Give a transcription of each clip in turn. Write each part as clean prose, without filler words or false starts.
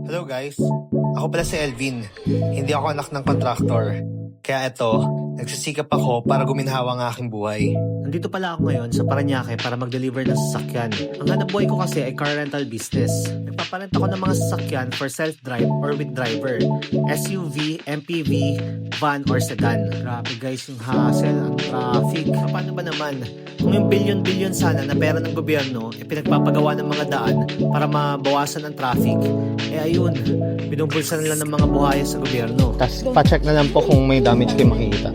Hello guys, ako pala si Elvin. Hindi ako anak ng contractor. Kaya eto, nagsisikap ako para guminhawa ang aking buhay. Nandito pala ako ngayon sa Parañaque para mag-deliver ng sasakyan. Ang hanap buhay ko kasi ay car rental business. Nagpaparent ako ng mga sasakyan for self-drive or with driver. SUV, MPV, van or sedan. Grabe guys yung hassle, ang traffic. Paano ba naman? Kung yung bilyon-bilyon sana na pera ng gobyerno, pinagpapagawa ng mga daan para mabawasan ang traffic. Ayun, binubulsa na lang ng mga buhaya sa gobyerno. Tapos pa-check na lang po kung may damage kayo makikita.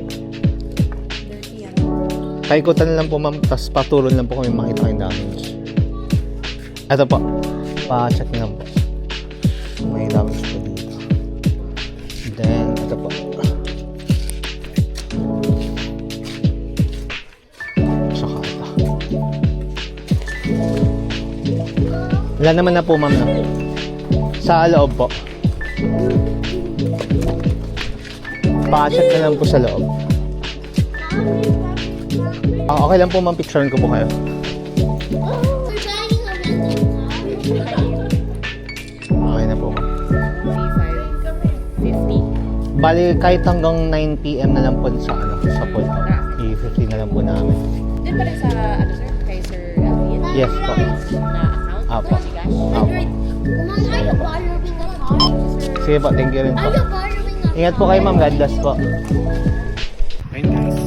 Kaikutan na lang po ma'am, tapos paturon lang po kung may makita kayong damage. Ito po, pa-check na lang po. May damage po dito. Then, ito po. Saka ito. Wala naman na po ma'am na. Sa loob po. Pa-check na lang po sa loob. Okay lang po ma'am, picturean ko po kayo. Okay na po ma'am. 50. Bali kahit hanggang 9 PM na lang po sa pool. I-50 na lang po namin. Doon pa rin sa, sir? Kay Sir Elvin? Yes po. Na account? Apo. Si Gash? Apo. Sige po, thank you rin po. Ingat po kayo ma'am, God bless po. Ayun guys,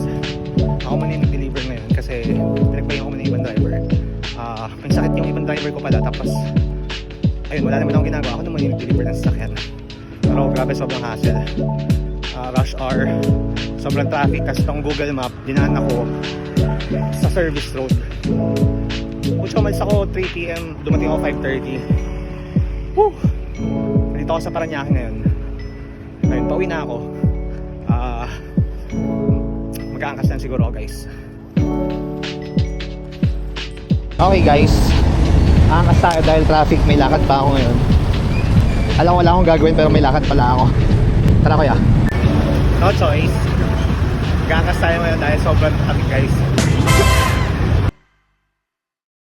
ako muna yung nag-deliver ngayon kasi pinagpahinga ko muna yung ibang driver. May sakit yung ibang driver ko pala, tapos ayun, wala naman akong ginagawa. Ako naman yung nag-deliver ng sasakyan. Pero grabe, sobrang hassle. Rush hour, sobrang traffic. Tapos itong Google Map, dinaan ako sa service road. Kung umalis ako 3 PM, dumating ako 5:30. Woo! Nandito ako sa Parañaque ngayon. Ayun, pauwi na ako. Mag-aangkas lang siguro ako guys. Okay guys, aangkas tayo dahil traffic. May lakad pa ako ngayon. Alam ko wala akong gagawin pero may lakad pala ako. Tara kuya. No choice. Mag-aangkas tayo ngayon dahil sobrang traffic guys.